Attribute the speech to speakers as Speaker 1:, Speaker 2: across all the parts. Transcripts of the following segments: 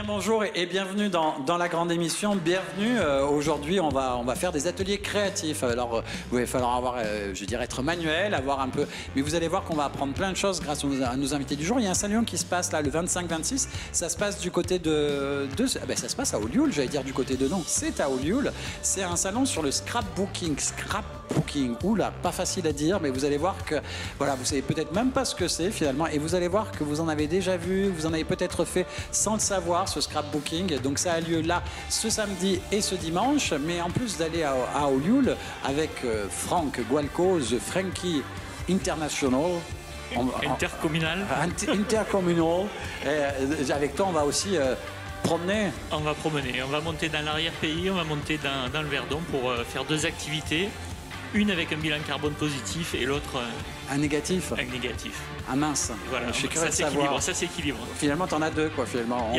Speaker 1: bonjour et bienvenue dans la grande émission. Bienvenue. Aujourd'hui, on va faire des ateliers créatifs. Alors, il va falloir avoir, je dirais, être manuel, avoir un peu. Mais vous allez voir qu'on va apprendre plein de choses grâce à nos invités du jour. Il y a un salon qui se passe là le 25-26. Ça se passe du côté ça se passe à Olioul, j'allais dire du côté de non. C'est à Olioul. C'est un salon sur le scrapbooking. Oula, pas facile à dire, mais vous allez voir que, voilà, vous savez peut-être même pas ce que c'est finalement, et vous allez voir que vous en avez déjà vu, vous en avez peut-être fait sans le savoir, ce scrapbooking. Donc ça a lieu là ce samedi et ce dimanche, mais en plus d'aller à Olioul avec Franck Gualco, The Frankie International.
Speaker 2: Intercommunal.
Speaker 1: Intercommunal. Avec toi, on va aussi promener.
Speaker 2: On va promener, on va monter dans l'arrière-pays, on va monter dans le Verdon pour faire deux activités. Une avec un bilan carbone positif et l'autre
Speaker 1: un négatif.
Speaker 2: Un négatif.
Speaker 1: Ah mince.
Speaker 2: Voilà,
Speaker 1: je suis curieux de savoir.
Speaker 2: Ça s'équilibre.
Speaker 1: Finalement, t'en as deux, quoi, finalement.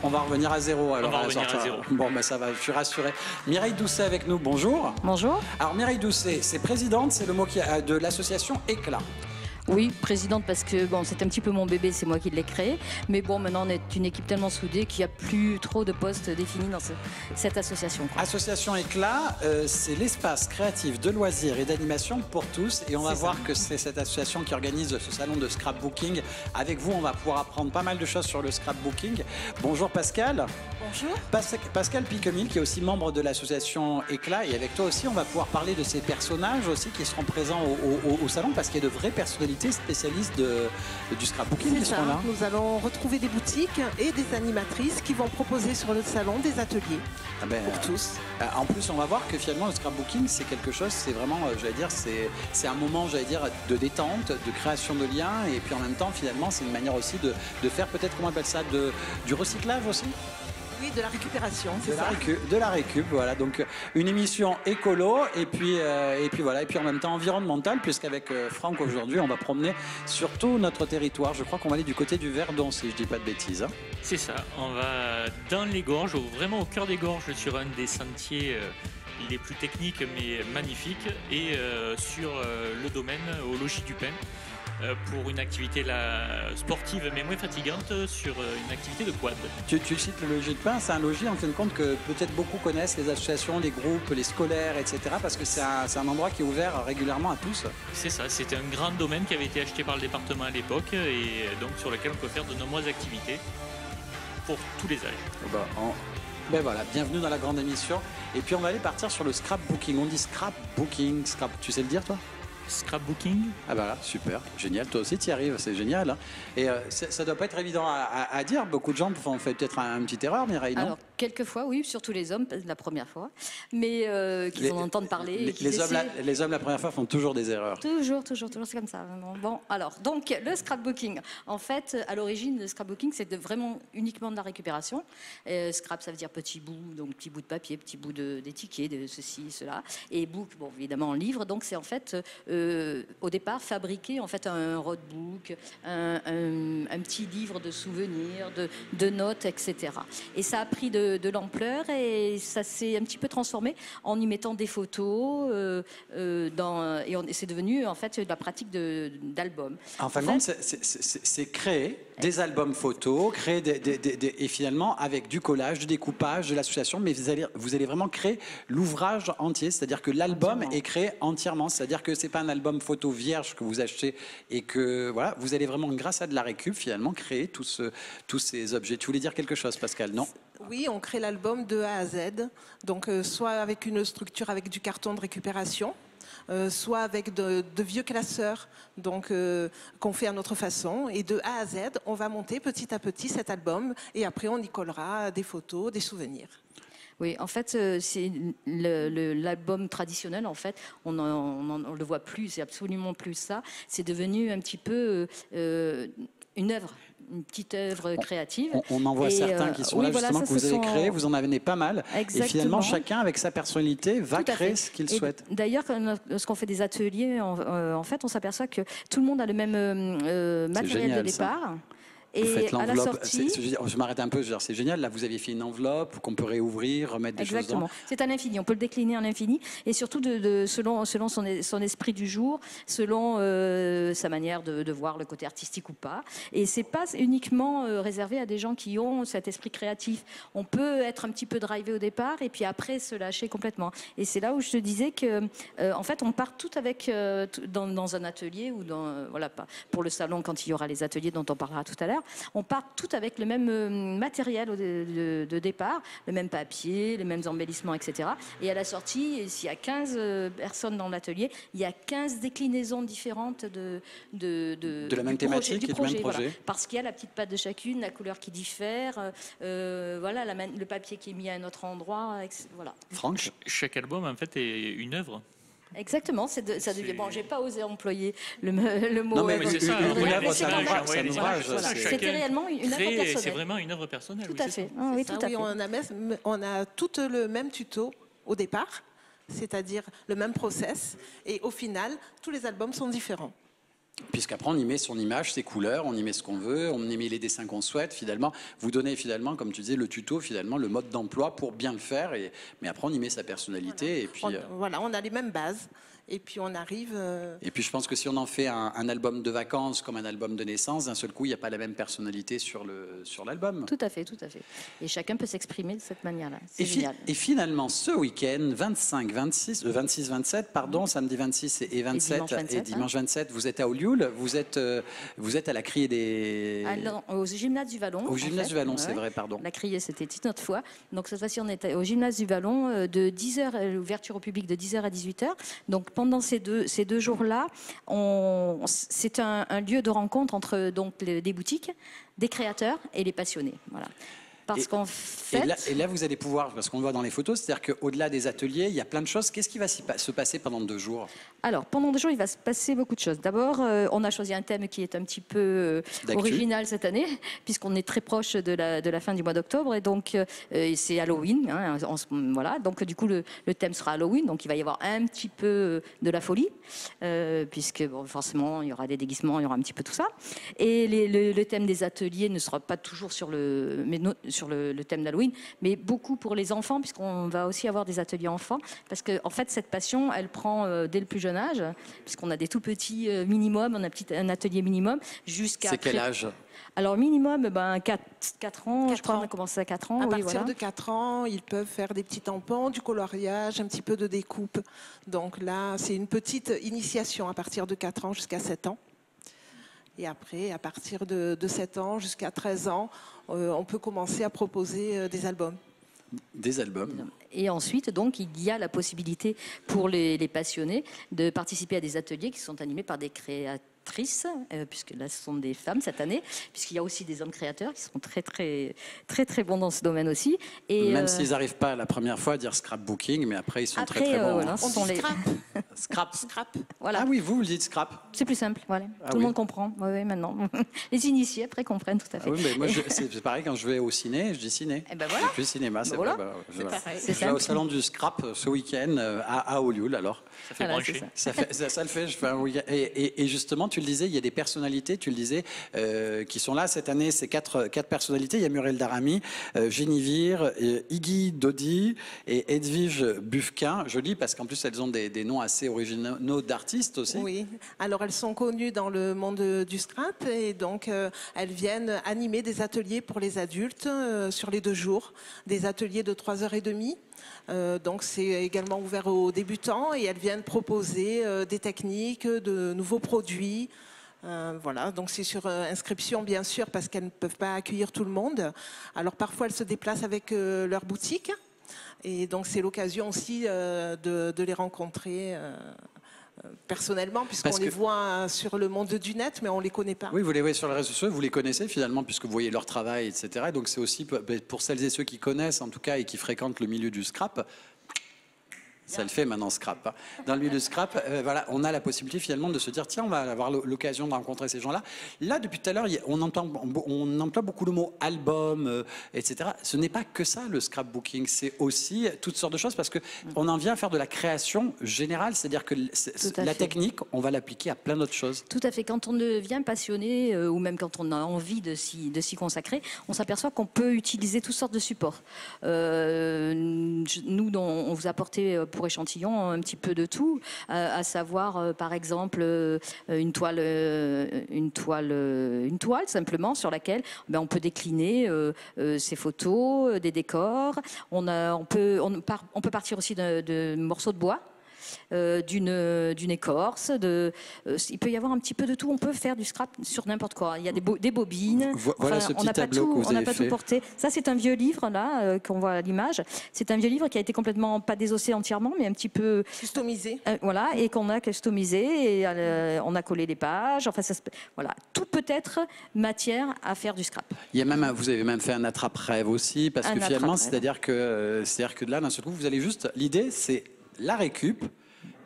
Speaker 1: On va revenir à zéro. Alors,
Speaker 2: on va revenir à zéro.
Speaker 1: Bon, ben ça va, je suis rassuré. Mireille Doucet avec nous, bonjour.
Speaker 3: Bonjour.
Speaker 1: Alors, Mireille Doucet, c'est présidente, c'est le mot de l'association Éclat.
Speaker 3: Oui, présidente parce que bon, c'est un petit peu mon bébé, c'est moi qui l'ai créé. Mais bon, maintenant on est une équipe tellement soudée qu'il n'y a plus trop de postes définis dans cette association.
Speaker 1: Association Éclat, c'est l'espace créatif de loisirs et d'animation pour tous. Et on va voir que c'est cette association qui organise ce salon de scrapbooking. Avec vous, on va pouvoir apprendre pas mal de choses sur le scrapbooking. Bonjour Pascal.
Speaker 4: Bonjour.
Speaker 1: Pascal Piquemil, qui est aussi membre de l'association Éclat. Et avec toi aussi, on va pouvoir parler de ces personnages aussi qui seront présents au salon, parce qu'il y a de vraies personnalités spécialistes du scrapbooking qui seront là.
Speaker 4: Nous allons retrouver des boutiques et des animatrices qui vont proposer sur le salon des ateliers pour tous.
Speaker 1: En plus, on va voir que finalement le scrapbooking, c'est quelque chose, c'est vraiment, j'allais dire, c'est un moment, j'allais dire, de détente, de création de liens, et puis en même temps, finalement, c'est une manière aussi de faire peut-être, comment on appelle ça, du recyclage aussi.
Speaker 4: Oui, de la récupération, c'est ça.
Speaker 1: De la récup, voilà. Donc une émission écolo et puis voilà, et puis en même temps environnementale, puisqu'avec Franck aujourd'hui, on va promener sur tout notre territoire. Je crois qu'on va aller du côté du Verdon, si je dis pas de bêtises. Hein.
Speaker 2: C'est ça. On va dans les gorges, vraiment au cœur des gorges, sur un des sentiers les plus techniques mais magnifiques, et sur le domaine au Logis du Pin. Pour une activité sportive mais moins fatigante, sur une activité de quad.
Speaker 1: Tu cites le Logis de Pin, c'est un logis en fin de compte que peut-être beaucoup connaissent, les associations, les groupes, les scolaires, etc. Parce que c'est un endroit qui est ouvert régulièrement à tous.
Speaker 2: C'est ça, c'était un grand domaine qui avait été acheté par le département à l'époque et donc sur lequel on peut faire de nombreuses activités pour tous les âges.
Speaker 1: Ben voilà, bienvenue dans la grande émission. Et puis on va aller partir sur le scrapbooking. On dit scrapbooking, tu sais le dire toi ?
Speaker 2: Scrapbooking.
Speaker 1: Ah bah là, super, génial, toi aussi tu y arrives, c'est génial. Hein. Et ça doit pas être évident à dire, beaucoup de gens font peut-être une petite erreur, Mireille, non ?
Speaker 3: Alors, quelquefois, oui, surtout les hommes, la première fois, mais qu'ils en entendent parler.
Speaker 1: Les hommes, la première fois, font toujours des erreurs.
Speaker 3: Toujours, c'est comme ça. Bon, alors, donc, le scrapbooking. En fait, à l'origine, le scrapbooking, c'est vraiment uniquement de la récupération. Scrap, ça veut dire petit bout, donc petit bout de papier, petit bout d'étiquet, de ceci, cela. Et book, bon, évidemment, en livre. Donc, c'est en fait... au départ, fabriquer en fait un roadbook, un petit livre de souvenirs, de notes, etc. Et ça a pris de l'ampleur et ça s'est un petit peu transformé en y mettant des photos et c'est devenu en fait de la pratique d'albums.
Speaker 1: En fin de compte, c'est créer des albums photos, créer et finalement avec du collage, du découpage, de l'association, mais vous allez vraiment créer l'ouvrage entier, c'est-à-dire que l'album est créé entièrement, c'est-à-dire que c'est pas un album photo vierge que vous achetez et que voilà, vous allez vraiment grâce à de la récup finalement créer tous ces objets. Tu voulais dire quelque chose, Pascal, non ?
Speaker 4: Oui, on crée l'album de A à Z, donc soit avec une structure avec du carton de récupération, soit avec de vieux classeurs donc, qu'on fait à notre façon. Et de A à Z, on va monter petit à petit cet album et après on y collera des photos, des souvenirs.
Speaker 3: Oui, en fait, c'est l'album traditionnel, en fait, on le voit plus, c'est absolument plus ça. C'est devenu un petit peu une œuvre. Une petite œuvre créative.
Speaker 1: On en voit certains qui sont là, justement, que vous avez créés, vous en avez pas mal. Exactement. Et finalement, chacun, avec sa personnalité, va créer ce qu'il souhaite.
Speaker 3: D'ailleurs, lorsqu'on fait des ateliers, en fait, on s'aperçoit que tout le monde a le même matériel de départ.
Speaker 1: Vous faites
Speaker 3: Et à la
Speaker 1: l'enveloppe.
Speaker 3: sortie...
Speaker 1: Je m'arrête un peu, c'est génial. Là, vous avez fait une enveloppe qu'on peut réouvrir, remettre des choses
Speaker 3: Exactement.
Speaker 1: dedans.
Speaker 3: C'est à l'infini. On peut le décliner à l'infini. Et surtout selon son esprit du jour, selon sa manière de voir le côté artistique ou pas. Et c'est pas uniquement réservé à des gens qui ont cet esprit créatif. On peut être un petit peu drivé au départ et puis après se lâcher complètement. Et c'est là où je te disais que, en fait, on part tout avec dans un atelier ou voilà, pas pour le salon quand il y aura les ateliers dont on parlera tout à l'heure. On part tout avec le même matériel de départ, le même papier, les mêmes embellissements, etc. Et à la sortie, s'il y a 15 personnes dans l'atelier, il y a 15 déclinaisons différentes de
Speaker 1: la même thématique et du même projet.
Speaker 3: Voilà. Parce qu'il y a la petite patte de chacune, la couleur qui diffère, voilà, le papier qui est mis à un autre endroit. Voilà.
Speaker 1: Franck,
Speaker 2: chaque album, en fait, est une œuvre.
Speaker 3: Exactement, ça devient. Bon, j'ai pas osé employer le mot.
Speaker 1: Non, mais
Speaker 2: c'est ça.
Speaker 1: une œuvre, c'est un
Speaker 2: Voilà.
Speaker 1: ouvrage.
Speaker 3: Voilà. C'était réellement une œuvre personnelle.
Speaker 2: C'est vraiment une œuvre personnelle.
Speaker 3: Tout à fait. Ah, oui, tout à fait.
Speaker 4: On a tout le même tuto au départ, c'est-à-dire le même process, et au final, tous les albums sont différents.
Speaker 1: Puisqu'après, on y met son image, ses couleurs, on y met ce qu'on veut, on y met les dessins qu'on souhaite, finalement. Vous donnez, finalement, comme tu disais, le tuto, finalement, le mode d'emploi pour bien le faire. Mais après, on y met sa personnalité.
Speaker 4: Voilà.
Speaker 1: Et puis,
Speaker 4: voilà, on a les mêmes bases. Et puis, on arrive...
Speaker 1: Et puis, je pense que si on en fait un album de vacances comme un album de naissance, d'un seul coup, il n'y a pas la même personnalité sur l'album.
Speaker 3: Tout à fait, tout à fait. Et chacun peut s'exprimer de cette manière-là. C'est génial.
Speaker 1: Et finalement, ce week-end, 26-27, pardon, samedi 26 et 27, et dimanche 27, vous êtes à Olioul, vous êtes à la Criée des...
Speaker 3: Au gymnase du Vallon.
Speaker 1: Au gymnase du Vallon, c'est vrai, pardon.
Speaker 3: La Criée, c'était une autre fois. Donc cette fois-ci, on est au gymnase du Vallon de 10h, l'ouverture au public de 10h à 18h. Donc pendant ces deux jours-là, c'est un lieu de rencontre entre des boutiques, des créateurs et les passionnés. Voilà. Parce qu'en fait...
Speaker 1: Et là, vous allez pouvoir, parce qu'on le voit dans les photos, c'est-à-dire qu'au-delà des ateliers, il y a plein de choses. Qu'est-ce qui va se passer pendant 2 jours?
Speaker 3: Alors, pendant 2 jours, il va se passer beaucoup de choses. D'abord, on a choisi un thème qui est un petit peu original cette année, puisqu'on est très proche de la fin du mois d'octobre. Et donc, c'est Halloween. Hein, voilà. Donc, du coup, le thème sera Halloween. Donc, il va y avoir un petit peu de la folie, puisque bon, forcément, il y aura des déguisements, il y aura un petit peu tout ça. Et le thème des ateliers ne sera pas toujours sur le thème d'Halloween, mais beaucoup pour les enfants, puisqu'on va aussi avoir des ateliers enfants, parce que en fait cette passion, elle prend dès le plus jeune âge, puisqu'on a des tout petits minimum, on a un atelier minimum jusqu'à...
Speaker 1: C'est quel âge?
Speaker 3: Alors minimum, 4 ans, je crois qu'on a commencé à 4 ans.
Speaker 4: À
Speaker 3: oui,
Speaker 4: partir
Speaker 3: voilà.
Speaker 4: de 4 ans, ils peuvent faire des petits tampons, du coloriage, un petit peu de découpe. Donc là, c'est une petite initiation à partir de 4 ans jusqu'à 7 ans. Et après, à partir de 7 ans jusqu'à 13 ans, on peut commencer à proposer des albums.
Speaker 1: Des albums.
Speaker 3: Et ensuite, donc, il y a la possibilité pour les passionnés de participer à des ateliers qui sont animés par des créatrices, puisque là, ce sont des femmes cette année, puisqu'il y a aussi des hommes créateurs qui sont très, très, très, très bons dans ce domaine aussi. Et,
Speaker 1: même s'ils n'arrivent pas la première fois à dire scrapbooking, mais après, ils sont très, très bons.
Speaker 3: Voilà,
Speaker 4: On dit
Speaker 1: scrap.
Speaker 4: Scrap.
Speaker 3: Voilà.
Speaker 1: Ah oui, vous le dites scrap.
Speaker 3: C'est plus simple, voilà. Tout le monde comprend. Oui, maintenant. Les initiés, après, comprennent tout à fait.
Speaker 1: Ah oui, mais moi, c'est pareil, quand je vais au ciné, je dis ciné.
Speaker 3: Et ben voilà.
Speaker 1: Et puis cinéma, c'est
Speaker 3: voilà.
Speaker 1: vrai.
Speaker 3: C'est
Speaker 1: je vais au salon du scrap ce week-end à Olioul, alors.
Speaker 2: Ça fait
Speaker 3: Voilà,
Speaker 2: brancher.
Speaker 1: Ça le fait, je fais un week-end. Et justement, tu le disais, il y a des personnalités, tu le disais, qui sont là cette année, c'est quatre personnalités. Il y a Muriel Daramy, Génivire, Iggy Dodi et Edwige Buffquin. Je lis parce qu'en plus, elles ont des noms assez originaux d'artistes aussi.
Speaker 4: Oui, alors elles sont connues dans le monde du scrap et donc elles viennent animer des ateliers pour les adultes sur les 2 jours, des ateliers de 3h30. Donc c'est également ouvert aux débutants et elles viennent proposer des techniques, de nouveaux produits. Voilà, donc c'est sur inscription bien sûr parce qu'elles ne peuvent pas accueillir tout le monde. Alors parfois elles se déplacent avec leur boutique et donc c'est l'occasion aussi de les rencontrer personnellement, puisqu'on les voit sur le monde du net, mais on ne les connaît pas.
Speaker 1: Oui, vous les voyez sur les réseaux sociaux, vous les connaissez finalement, puisque vous voyez leur travail, etc. Donc c'est aussi pour celles et ceux qui connaissent, en tout cas, et qui fréquentent le milieu du scrap, Ça le fait maintenant, scrap. Hein. Dans le milieu du scrap, voilà, on a la possibilité finalement de se dire tiens, on va avoir l'occasion de rencontrer ces gens-là. Là, depuis tout à l'heure, on emploie beaucoup le mot album, etc. Ce n'est pas que ça le scrapbooking, c'est aussi toutes sortes de choses parce que on en vient à faire de la création générale, c'est-à-dire que la technique, on va l'appliquer à plein d'autres choses.
Speaker 3: Tout à fait. Quand on devient passionné ou même quand on a envie de s'y consacrer, on s'aperçoit qu'on peut utiliser toutes sortes de supports. Nous, on vous a apporté pour échantillon un petit peu de tout, à savoir par exemple une toile simplement sur laquelle on peut décliner ces photos, des décors. On peut partir aussi de morceaux de bois. D'une écorce, il peut y avoir un petit peu de tout. On peut faire du scrap sur n'importe quoi. Il y a des bobines.
Speaker 1: Voilà ce petit tableau que vous avez fait.
Speaker 3: On n'a pas tout porté. Ça, c'est un vieux livre là qu'on voit à l'image. C'est un vieux livre qui a été complètement pas désossé entièrement, mais un petit peu
Speaker 4: customisé.
Speaker 3: Voilà, et qu'on a customisé et on a collé les pages. Enfin, voilà, tout peut être matière à faire du scrap.
Speaker 1: Il y a vous avez même fait un attrape-rêve aussi, parce que finalement, c'est-à-dire que là, d'un seul coup, vous allez juste. L'idée, c'est la récup.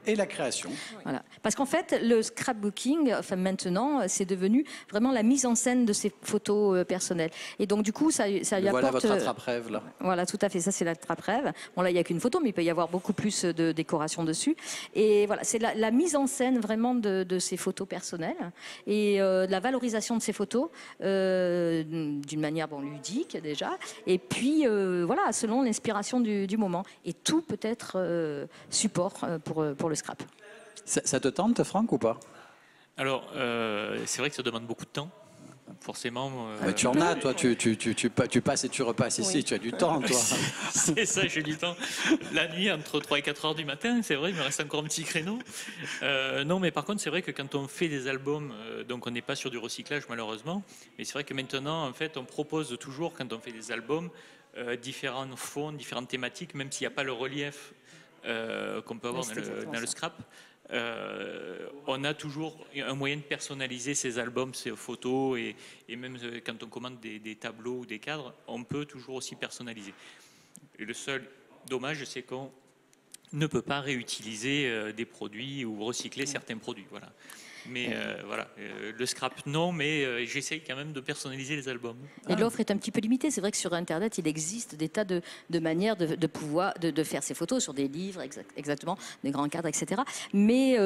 Speaker 1: Et la création.
Speaker 3: Voilà. Parce qu'en fait, le scrapbooking, maintenant, c'est devenu vraiment la mise en scène de ces photos personnelles. Et donc, du coup, ça lui apporte...
Speaker 1: Voilà votre attrape-rêve, là.
Speaker 3: Voilà, tout à fait. Ça, c'est l'attrape-rêve. Bon, là, il n'y a qu'une photo, mais il peut y avoir beaucoup plus de décoration dessus. Et voilà, c'est la mise en scène vraiment de ces photos personnelles et la valorisation de ces photos d'une manière ludique, déjà. Et puis, voilà, selon l'inspiration du moment. Et tout peut être support pour le scrap.
Speaker 1: Ça te tente, Franck, ou pas?
Speaker 2: Alors, c'est vrai que ça demande beaucoup de temps. Forcément.
Speaker 1: Tu en as, toi, tu passes et tu repasses ici, tu as du temps, toi.
Speaker 2: C'est ça, j'ai du temps. La nuit, entre 3 et 4 heures du matin, c'est vrai, il me reste encore un petit créneau. Non, mais par contre, c'est vrai que quand on fait des albums, donc on n'est pas sur du recyclage, malheureusement, mais c'est vrai que maintenant, en fait, on propose toujours, quand on fait des albums, différents fonds, différentes thématiques, même s'il n'y a pas le relief qu'on peut avoir dans le scrap. On a toujours un moyen de personnaliser ces albums, ces photos, et même quand on commande des tableaux ou des cadres, on peut toujours aussi personnaliser. Et le seul dommage, c'est qu'on ne peut pas réutiliser des produits ou recycler certains produits. Voilà. Mais voilà, le scrap non, mais j'essaye quand même de personnaliser les albums.
Speaker 3: Et l'offre est un petit peu limitée. C'est vrai que sur Internet, il existe des tas de manières de faire ces photos sur des livres, exactement, des grands cadres, etc. Mais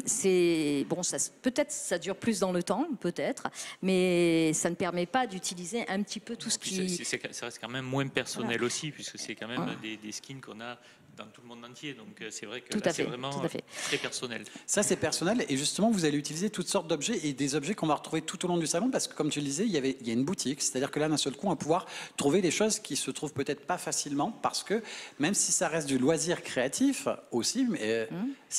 Speaker 3: c'est bon, peut-être ça dure plus dans le temps, peut-être, mais ça ne permet pas d'utiliser un petit peu tout ce qui.
Speaker 2: Ça reste quand même moins personnel aussi, puisque c'est quand même des skins qu'on a dans tout le monde entier, donc c'est vrai que c'est vraiment très personnel.
Speaker 1: Ça, c'est personnel, et justement, vous allez utiliser toutes sortes d'objets, et des objets qu'on va retrouver tout au long du salon, parce que comme tu le disais, il y a une boutique, c'est-à-dire que là, d'un seul coup, on va pouvoir trouver des choses qui se trouvent peut-être pas facilement, parce que même si ça reste du loisir créatif aussi, mais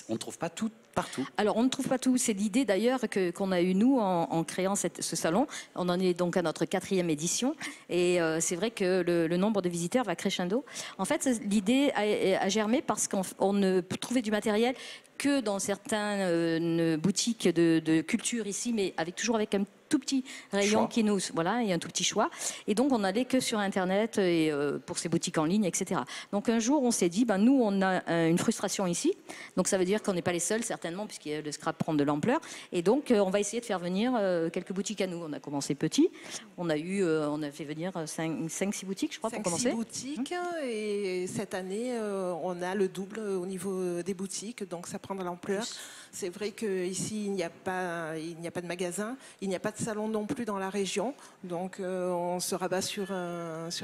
Speaker 1: on ne trouve pas tout partout.
Speaker 3: Alors, on ne trouve pas tout. C'est l'idée d'ailleurs qu'on a eue, nous, en créant ce salon. On en est donc à notre 4e édition. Et c'est vrai que le nombre de visiteurs va crescendo. En fait, l'idée a germé parce qu'on ne trouvait du matériel que dans certaines boutiques de culture ici, mais toujours avec un tout petit rayon qui nous... Voilà, il y a un tout petit choix. Et donc, on n'allait que sur Internet et pour ces boutiques en ligne, etc. Donc, un jour, on s'est dit, nous, on a une frustration ici. Donc, ça veut dire qu'on n'est pas les seuls, certainement, puisque le scrap prend de l'ampleur. Et donc, on va essayer de faire venir quelques boutiques à nous. On a commencé petit. On a fait venir 5-6 boutiques, je crois, pour commencer.
Speaker 4: 5-6 boutiques. Et cette année, on a le double au niveau des boutiques. Donc, ça prend de l'ampleur. C'est vrai qu'ici, il n'y a pas de magasin, il n'y a pas de salon non plus dans la région. Donc, on se rabat sur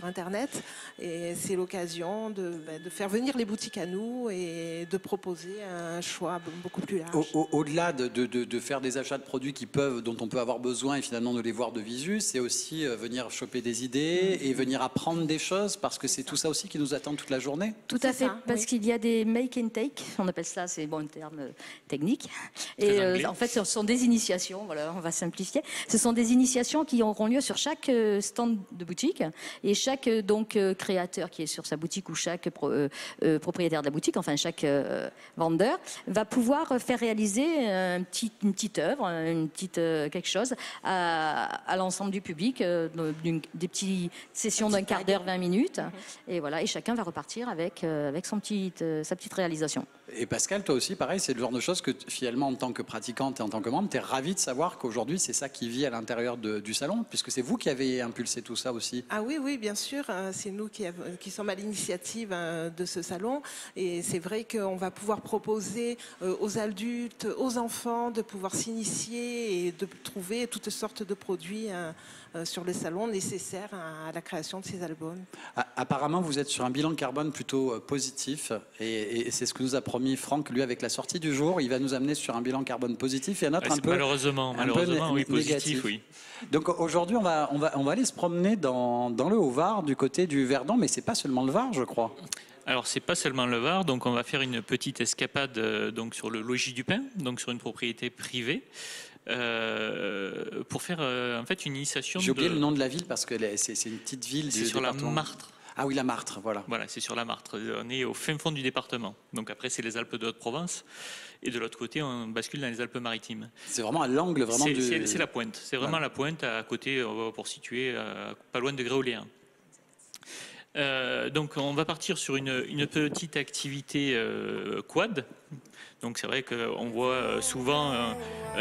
Speaker 4: Internet. Et c'est l'occasion de faire venir les boutiques à nous et de proposer un choix beaucoup plus large.
Speaker 1: Au-delà de faire des achats de produits dont on peut avoir besoin et finalement de les voir de visu, c'est aussi venir choper des idées et venir apprendre des choses, parce que c'est tout ça aussi qui nous attend toute la journée.
Speaker 3: Tout à fait, parce qu'il y a des make and take, on appelle ça, c'est terme technique. Et en fait, ce sont des initiations, voilà, on va simplifier. Ce sont des initiations qui auront lieu sur chaque stand de boutique et chaque créateur qui est sur sa boutique ou chaque propriétaire de la boutique, enfin chaque vendeur, va pouvoir faire réaliser une petite œuvre, quelque chose à l'ensemble du public, des petites sessions d'un quart d'heure, 20 minutes. Et voilà, et chacun va repartir avec sa petite réalisation.
Speaker 1: Et Pascal, toi aussi, pareil, c'est le genre de choses que finalement, en tant que pratiquante et en tant que membre, tu es ravi de savoir qu'aujourd'hui, c'est ça qui vit à l'intérieur du salon, puisque c'est vous qui avez impulsé tout ça aussi.
Speaker 4: Ah oui, oui, bien sûr. C'est nous qui sommes à l'initiative de ce salon. Et c'est vrai qu'on va pouvoir proposer aux adultes, aux enfants, de pouvoir s'initier et de trouver toutes sortes de produits sur le salon nécessaires à la création de ces albums.
Speaker 1: Apparemment, vous êtes sur un bilan carbone plutôt positif. Et c'est ce que nous a promis Franck, lui, avec la sortie du jour. Il va nous amener sur un bilan carbone positif et un autre un peu
Speaker 2: malheureusement, oui, positif, oui.
Speaker 1: Donc aujourd'hui, on va aller se promener dans le Haut-Var, du côté du Verdon, mais c'est pas seulement le Var, je crois.
Speaker 2: Alors c'est pas seulement le Var, donc on va faire une petite escapade donc sur le logis du Pin, donc sur une propriété privée. Pour faire en fait une initiation.
Speaker 1: J'ai oublié le nom de la ville parce que c'est une petite ville du
Speaker 2: sur
Speaker 1: département.
Speaker 2: la Martre.
Speaker 1: Ah oui, la Martre, voilà.
Speaker 2: Voilà, c'est sur la Martre. On est au fin fond du département. Donc après, c'est les Alpes de Haute-Provence. Et de l'autre côté, on bascule dans les Alpes-Maritimes.
Speaker 1: C'est vraiment à l'angle vraiment
Speaker 2: C'est la pointe. C'est vraiment la pointe à côté, pour situer pas loin de Gréoléen. Donc on va partir sur une petite activité quad. Donc c'est vrai qu'on voit souvent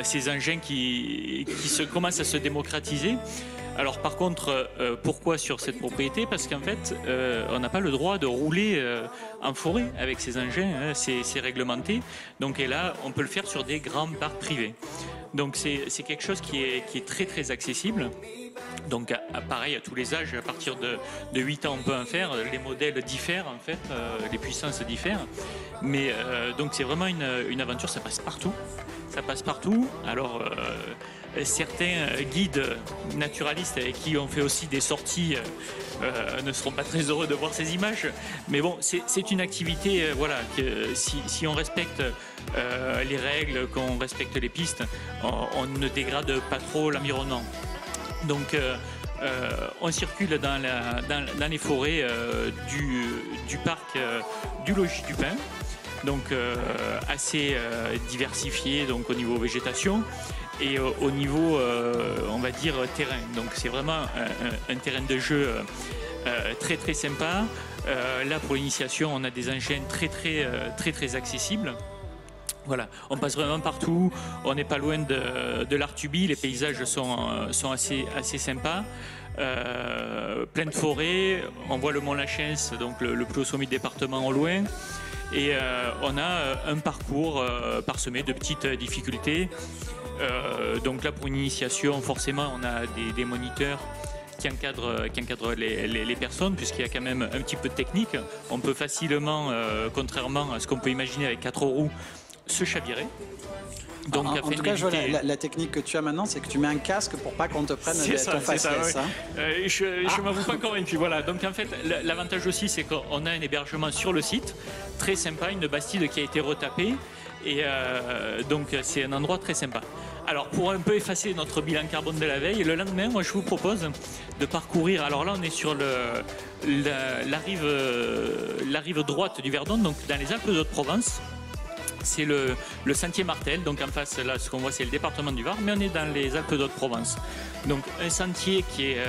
Speaker 2: ces engins qui commencent à se démocratiser. Alors par contre, pourquoi sur cette propriété? Parce qu'en fait, on n'a pas le droit de rouler en forêt avec ces engins, hein, c'est réglementé. Donc et là, on peut le faire sur des grands parcs privés. Donc c'est quelque chose qui est très très accessible. Donc pareil à tous les âges, à partir de 8 ans on peut en faire, les modèles diffèrent en fait, les puissances diffèrent. Mais donc c'est vraiment une aventure, ça passe partout. Ça passe partout. Alors certains guides naturalistes avec qui on fait aussi des sorties ne seront pas très heureux de voir ces images. Mais bon, c'est une activité, voilà, que si on respecte les règles, qu'on respecte les pistes, on ne dégrade pas trop l'environnement. Donc on circule dans les forêts du parc du logis du Pin, donc assez diversifié donc, au niveau végétation et au niveau on va dire terrain. Donc c'est vraiment un terrain de jeu très très sympa. Là pour l'initiation on a des engins très accessibles. Voilà, on passe vraiment partout, on n'est pas loin de l'Artuby, les paysages sont assez sympas, plein de forêts, on voit le Mont Lachens, donc le plus haut sommet du département au loin, et on a un parcours parsemé de petites difficultés. Donc là pour une initiation, forcément on a des moniteurs qui encadrent les personnes, puisqu'il y a quand même un petit peu de technique. On peut facilement, contrairement à ce qu'on peut imaginer avec 4 roues, se chavirer.
Speaker 1: Donc, en tout cas, la technique que tu as maintenant, c'est que tu mets un casque pour pas qu'on te prenne ton faciès.
Speaker 2: Oui. Je m'avoue pas convaincu. Voilà. Donc en fait, l'avantage aussi, c'est qu'on a un hébergement sur le site, très sympa, une bastide qui a été retapée, et donc c'est un endroit très sympa. Alors pour un peu effacer notre bilan carbone de la veille, le lendemain, moi je vous propose de parcourir. Alors là, on est sur la rive droite du Verdon, donc dans les Alpes de Haute-Provence. C'est le sentier Martel, donc en face, là, ce qu'on voit, c'est le département du Var, mais on est dans les Alpes de Haute-Provence. Donc un sentier qui est,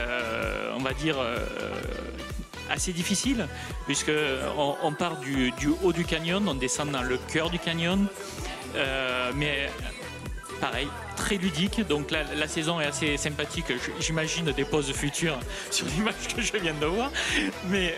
Speaker 2: on va dire, assez difficile, puisqu'on part du haut du canyon, on descend dans le cœur du canyon, mais pareil, très ludique. Donc la saison est assez sympathique. J'imagine des pauses futures sur l'image que je viens de voir. Mais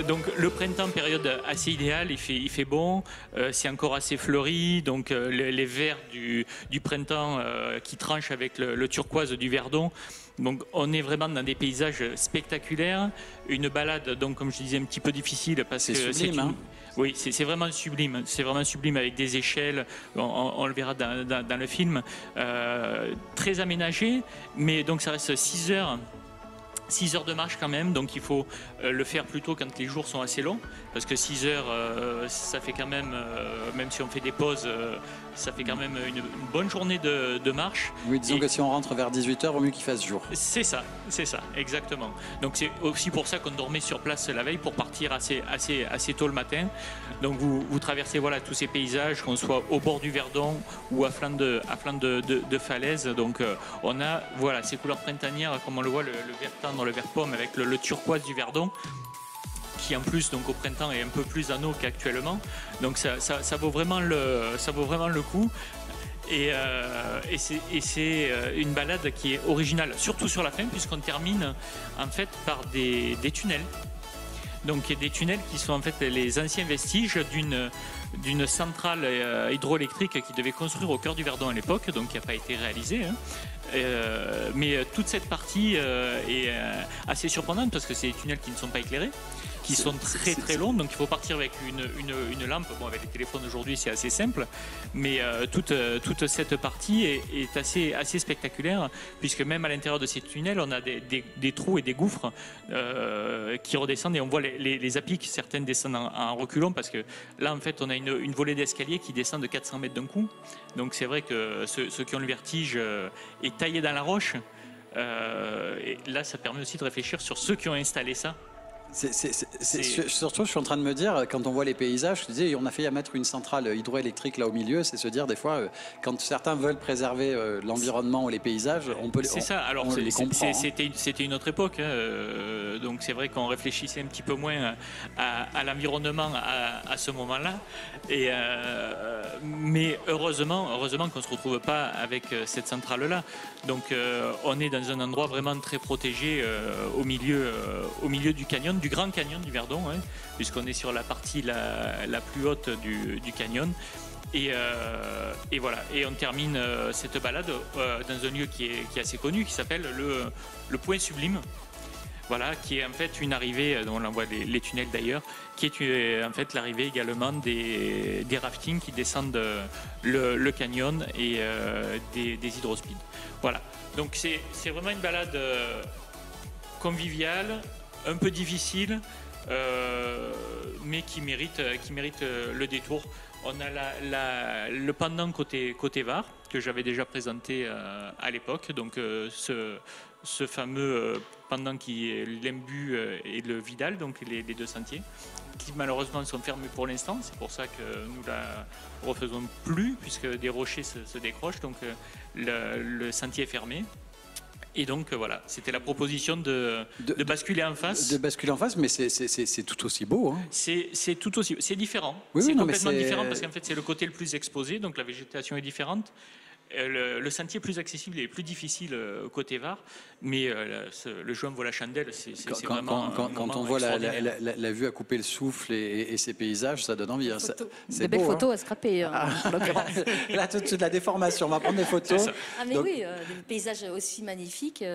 Speaker 2: donc le printemps, période assez idéale. Il fait bon. C'est encore assez fleuri. Donc les verts du printemps qui tranchent avec le turquoise du Verdon. Donc on est vraiment dans des paysages spectaculaires. Une balade, donc comme je disais, un petit peu difficile parce que
Speaker 1: c'est sublime.
Speaker 2: Oui, c'est vraiment sublime. C'est vraiment sublime avec des échelles. On le verra dans le film. Très aménagé, mais donc ça reste 6 heures 6 heures de marche quand même, donc il faut le faire plutôt quand les jours sont assez longs, parce que 6 heures, ça fait quand même, même si on fait des pauses, ça fait quand même une bonne journée de marche.
Speaker 1: Oui, disons que si on rentre vers 18h, vaut mieux qu'il fasse jour.
Speaker 2: C'est ça, exactement. Donc c'est aussi pour ça qu'on dormait sur place la veille pour partir assez tôt le matin. Donc vous traversez voilà, tous ces paysages, qu'on soit au bord du Verdon ou à flanc de falaise. Donc on a voilà, ces couleurs printanières, comme on le voit, le vert tendre, le vert pomme avec le turquoise du Verdon, qui en plus donc au printemps est un peu plus anneau qu'actuellement. Donc ça vaut vraiment le coup. Et c'est une balade qui est originale, surtout sur la fin, puisqu'on termine en fait par des tunnels. Donc des tunnels qui sont en fait les anciens vestiges d'une centrale hydroélectrique qui devait construire au cœur du Verdon à l'époque, donc qui n'a pas été réalisée. Mais toute cette partie est assez surprenante parce que c'est des tunnels qui ne sont pas éclairés, qui sont très longs, donc il faut partir avec une lampe. Bon, avec les téléphones aujourd'hui c'est assez simple, mais toute cette partie est assez spectaculaire, puisque même à l'intérieur de ces tunnels on a des trous et des gouffres qui redescendent, et on voit les appiques, certaines descendent en reculant, parce que là en fait on a une volée d'escalier qui descend de 400 mètres d'un coup, donc c'est vrai que ceux qui ont le vertige est taillé dans la roche, et là ça permet aussi de réfléchir sur ceux qui ont installé ça.
Speaker 1: Surtout, je suis en train de me dire, quand on voit les paysages, je disais, on a failli mettre une centrale hydroélectrique là au milieu, c'est se dire des fois, quand certains veulent préserver l'environnement ou les paysages, on peut les comprendre.
Speaker 2: C'est ça, alors c'était une autre époque, hein, donc c'est vrai qu'on réfléchissait un petit peu moins à l'environnement à ce moment-là, mais heureusement qu'on ne se retrouve pas avec cette centrale-là. Donc on est dans un endroit vraiment très protégé au milieu du canyon, du Grand Canyon du Verdon, hein, puisqu'on est sur la partie la plus haute du canyon. Et voilà, et on termine cette balade dans un lieu qui est assez connu, qui s'appelle le Point Sublime. Voilà, qui est en fait une arrivée, on en voit les tunnels d'ailleurs, qui est en fait l'arrivée également des raftings qui descendent le canyon et des hydrospeeds. Voilà, donc c'est vraiment une balade conviviale, un peu difficile, mais qui mérite le détour. On a le pendant côté Var, que j'avais déjà présenté à l'époque, donc ce fameux pendant qui est l'Embu et le Vidal, donc les deux sentiers, qui malheureusement sont fermés pour l'instant. C'est pour ça que nous la refaisons plus, puisque des rochers se décrochent, donc le sentier est fermé. Et donc voilà, c'était la proposition de basculer en face.
Speaker 1: De basculer en face, mais c'est tout aussi beau. Hein.
Speaker 2: C'est tout aussi, c'est différent.
Speaker 1: Oui,
Speaker 2: c'est complètement différent, parce qu'en fait c'est le côté le plus exposé, donc la végétation est différente. Le sentier est plus accessible et plus difficile côté Var, mais le jeu en vaut la chandelle. C'est vraiment
Speaker 1: quand on voit la vue à couper le souffle et ces paysages, ça donne envie.
Speaker 3: Des belles photos à scraper, en l'occurrence.
Speaker 1: Là, tout de suite, la déformation. On va prendre des photos.
Speaker 3: Ah, mais donc, oui, des paysages aussi magnifiques,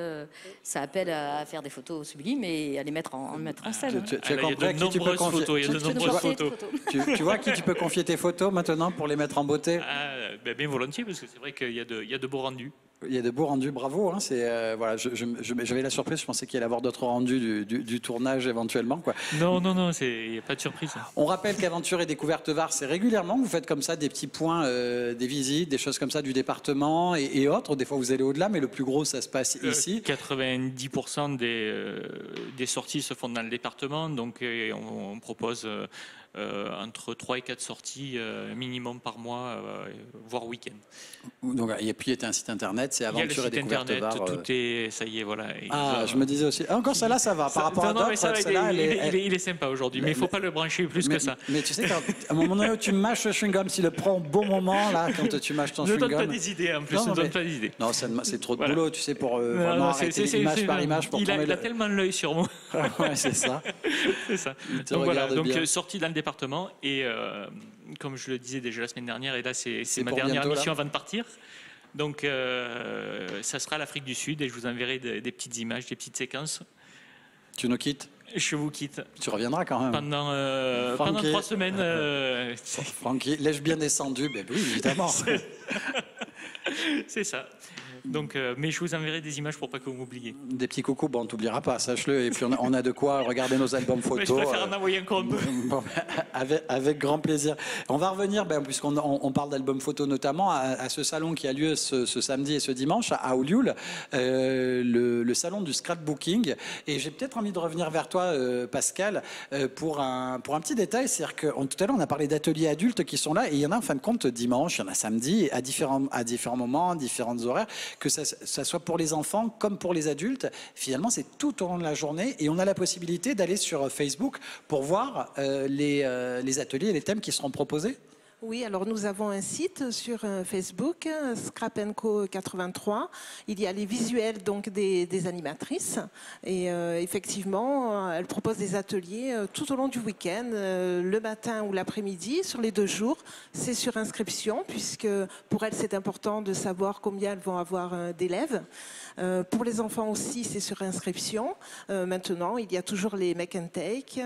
Speaker 3: ça appelle à faire des photos sublimes et à les mettre en scène.
Speaker 2: Il y a de nombreuses photos.
Speaker 1: Tu vois à qui tu peux confier tes photos maintenant pour les mettre en beauté?
Speaker 2: Bien volontiers, parce que c'est vrai qu'il y a de beaux rendus.
Speaker 1: Il y a de beaux rendus, bravo. Hein, voilà, j'avais la surprise, je pensais qu'il allait y avoir d'autres rendus du tournage éventuellement. Quoi.
Speaker 2: Non, il n'y a pas de surprise.
Speaker 1: On rappelle qu'Aventure et Découverte Var, c'est régulièrement, vous faites comme ça des petits points, des visites, des choses comme ça du département et autres. Des fois, vous allez au-delà, mais le plus gros, ça se passe ici.
Speaker 2: 90% des sorties se font dans le département, donc on propose entre 3 et 4 sorties minimum par mois, voire week-end.
Speaker 1: Donc, et puis, il y a un site internet, c'est Aventure et Découverte Var.
Speaker 2: Tout est, ça y est, voilà.
Speaker 1: Je me disais aussi. Encore celle-là, ça va. Par rapport à d'autres, celle-là,
Speaker 2: il est sympa aujourd'hui, mais il ne faut pas le brancher plus que ça.
Speaker 1: Mais tu sais, à un moment donné où tu mâches le chewing-gum, s'il le prend au bon moment, là, quand tu mâches ton chewing-gum.
Speaker 2: Ne donne pas des idées, en plus. Ne donne pas des idées.
Speaker 1: Non, c'est trop de boulot, tu sais, pour vraiment arrêter image par image.
Speaker 2: Il a tellement l'œil sur moi.
Speaker 1: Ouais, c'est ça.
Speaker 2: C'est ça. Donc voilà, sortie dans le département et comme je le disais déjà la semaine dernière, et là c'est ma dernière mission avant de partir. Donc ça sera l'Afrique du Sud et je vous enverrai des petites images, des petites séquences.
Speaker 1: Tu nous quittes?
Speaker 2: Je vous quitte.
Speaker 1: Tu reviendras quand même.
Speaker 2: Pendant 3 semaines.
Speaker 1: Francky, l'ai-je bien descendu? Ben oui, évidemment.
Speaker 2: C'est ça. Donc, mais je vous enverrai des images pour pas que vous m'oubliez.
Speaker 1: Des petits coucous, bon, on t'oubliera pas, sache-le. Et puis on a de quoi regarder nos albums photos.
Speaker 2: Mais je préfère en envoyer encore un peu.
Speaker 1: Bon, avec grand plaisir. On va revenir, puisqu'on parle d'albums photos notamment, à ce salon qui a lieu ce samedi et ce dimanche à Olioul, le salon du scrapbooking. Et j'ai peut-être envie de revenir vers toi, Pascal, pour un petit détail. C'est-à-dire que tout à l'heure, on a parlé d'ateliers adultes qui sont là, et il y en a en fin de compte dimanche, il y en a samedi, à différents moments, à différents horaires, que ça soit pour les enfants comme pour les adultes. Finalement, c'est tout au long de la journée, et on a la possibilité d'aller sur Facebook pour voir les ateliers et les thèmes qui seront proposés.
Speaker 4: Oui, alors nous avons un site sur Facebook, Scrap & Co 83. Il y a les visuels donc des animatrices et effectivement, elles proposent des ateliers tout au long du week-end, le matin ou l'après-midi, sur les 2 jours. C'est sur inscription puisque pour elles c'est important de savoir combien elles vont avoir d'élèves. Pour les enfants aussi, c'est sur inscription. Maintenant, il y a toujours les make and take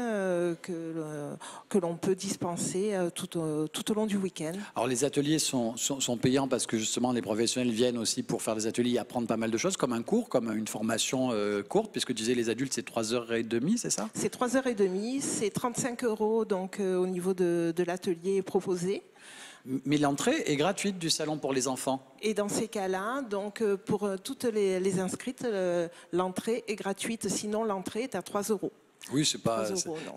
Speaker 4: que l'on peut dispenser tout au long du week-end.
Speaker 1: Alors les ateliers sont payants parce que justement les professionnels viennent aussi pour faire des ateliers et apprendre pas mal de choses, comme un cours, comme une formation courte, puisque tu disais les adultes c'est 3h30, c'est ça?
Speaker 4: C'est 3h30, c'est 35 € donc au niveau de l'atelier proposé.
Speaker 1: Mais l'entrée est gratuite du salon pour les enfants.
Speaker 4: Et dans ces cas-là, donc pour toutes les inscrites, l'entrée est gratuite. Sinon, l'entrée est à 3 €.
Speaker 1: Oui, c'est pas.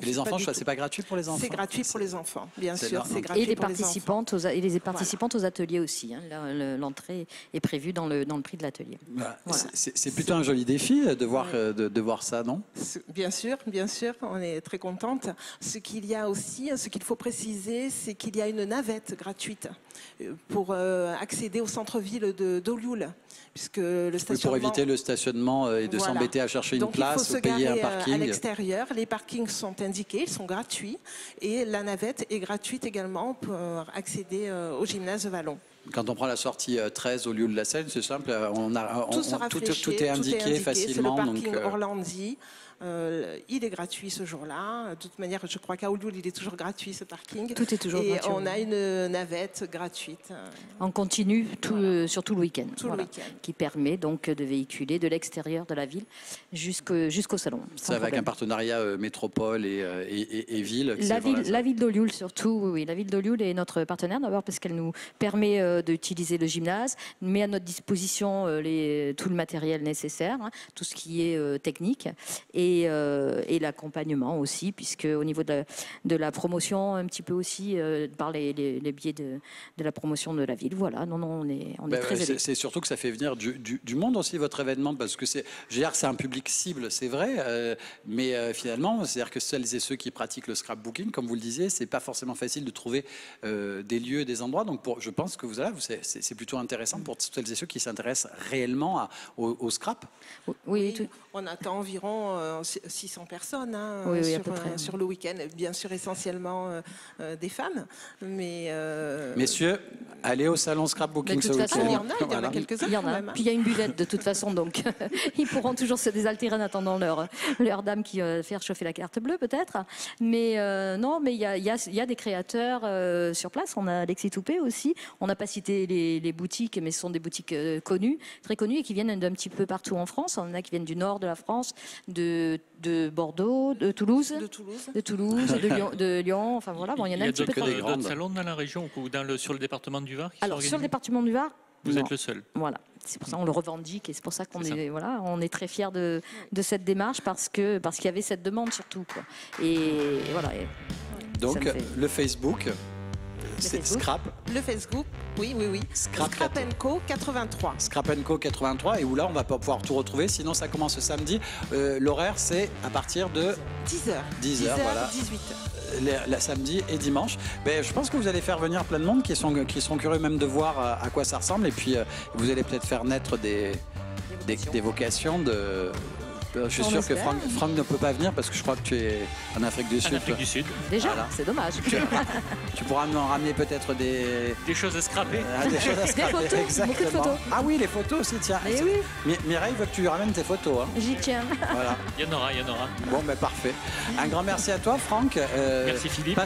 Speaker 1: Les enfants, c'est pas gratuit pour les enfants.
Speaker 4: C'est gratuit pour les enfants, bien sûr.
Speaker 3: C'est gratuit. Et les participantes aux ateliers aussi. Hein. L'entrée est prévue dans le prix de l'atelier.
Speaker 1: Voilà. C'est plutôt un joli défi de voir ça, non?
Speaker 4: Bien sûr, on est très contente. Ce qu'il y a aussi, ce qu'il faut préciser, c'est qu'il y a une navette gratuite pour accéder au centre-ville d'Olioul. Puisque le stationnement...
Speaker 1: Pour éviter le stationnement et de s'embêter à chercher une place ou payer un parking.
Speaker 4: À l'extérieur, les parkings sont indiqués, ils sont gratuits et la navette est gratuite également pour accéder au gymnase de Vallon.
Speaker 1: Quand on prend la sortie 13 au lieu de la Seine, c'est simple, tout est indiqué facilement.
Speaker 4: C'est le parking Orlandi. Il est gratuit ce jour-là. De toute manière, je crois qu'à Olioul, il est toujours gratuit ce parking.
Speaker 3: Tout est toujours gratuit.
Speaker 4: Et on a une navette gratuite.
Speaker 3: En continu sur tout le week-end. Qui permet donc de véhiculer de l'extérieur de la ville jusqu'au salon.
Speaker 1: C'est avec un partenariat métropole et ville.
Speaker 3: La ville d'Olioul surtout, oui. La ville d'Olioul est notre partenaire d'abord parce qu'elle nous permet d'utiliser le gymnase, met à notre disposition tout le matériel nécessaire, hein, tout ce qui est technique. Et l'accompagnement aussi, puisque au niveau de la promotion, un petit peu aussi par les biais de la promotion de la ville. Voilà, on est très aidés.
Speaker 1: C'est surtout que ça fait venir du monde aussi, votre événement, parce que c'est un public cible, c'est vrai, mais finalement, c'est-à-dire que celles et ceux qui pratiquent le scrapbooking, comme vous le disiez, c'est pas forcément facile de trouver des lieux, des endroits. Donc je pense que c'est plutôt intéressant pour celles et ceux qui s'intéressent réellement au scrap.
Speaker 3: Oui,
Speaker 4: on attend environ 600 personnes sur le week-end, bien sûr essentiellement des femmes. Mais
Speaker 1: messieurs, allez au salon scrapbooking ce week-end.
Speaker 4: Il y en a quelques-uns.
Speaker 3: Il y en a. Puis il y a une buvette de toute façon, donc ils pourront toujours se désaltérer en attendant leur dame qui va faire chauffer la carte bleue peut-être. Mais non, mais il y a des créateurs sur place. On a Alexis Toupé aussi. On n'a pas cité les boutiques, mais ce sont des boutiques connues, très connues et qui viennent d'un petit peu partout en France. On en a qui viennent du nord de la France, de Bordeaux, de Toulouse, de Lyon, enfin voilà, bon, il y en a un petit peu
Speaker 2: partout. Il y a d'autres salons dans la région ou sur le département du Var qui
Speaker 3: Alors sur le département du Var,
Speaker 2: vous êtes le seul.
Speaker 3: Voilà, c'est pour ça qu'on le revendique et c'est pour ça qu'on on est très fiers de cette démarche parce qu'il y avait cette demande surtout, quoi. Et voilà.
Speaker 1: Donc le Facebook. C'est Scrap.
Speaker 4: Le Facebook, oui. Scrap & Co 83.
Speaker 1: Scrap & Co 83, et où là, on va pas pouvoir tout retrouver. Sinon, ça commence samedi. L'horaire, c'est à partir de
Speaker 4: 10h.
Speaker 1: 10h, voilà.
Speaker 4: 18h.
Speaker 1: La samedi et dimanche. Mais je pense que vous allez faire venir plein de monde qui sont curieux même de voir à quoi ça ressemble. Et puis, vous allez peut-être faire naître des vocations de... Je suis sûr que Franck ne peut pas venir parce que je crois que tu es en Afrique du Sud.
Speaker 2: En Afrique du Sud.
Speaker 3: Déjà, voilà. C'est dommage.
Speaker 1: Tu pourras nous en ramener peut-être des
Speaker 2: choses à scraper.
Speaker 1: Des choses à scraper,
Speaker 3: photos,
Speaker 1: exactement.
Speaker 3: beaucoup de photos.
Speaker 1: Ah oui, les photos aussi, tiens.
Speaker 3: Et oui.
Speaker 1: Mireille veut que tu lui ramènes tes photos. Hein.
Speaker 3: J'y tiens.
Speaker 1: Voilà.
Speaker 2: Il y en aura.
Speaker 1: Bon, ben parfait. Un grand merci à toi, Franck.
Speaker 2: Merci Philippe.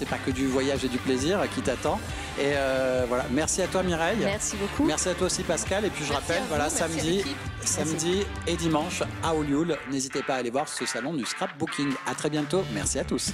Speaker 1: c'est pas que du voyage et du plaisir qui t'attend. Et voilà, merci à toi Mireille.
Speaker 3: Merci beaucoup.
Speaker 1: Merci à toi aussi Pascal. Et puis je
Speaker 4: Merci
Speaker 1: rappelle,
Speaker 4: à
Speaker 1: voilà,
Speaker 4: vous, merci à
Speaker 1: samedi et dimanche à Olioul. N'hésitez pas à aller voir ce salon du scrapbooking. À très bientôt. Merci à tous.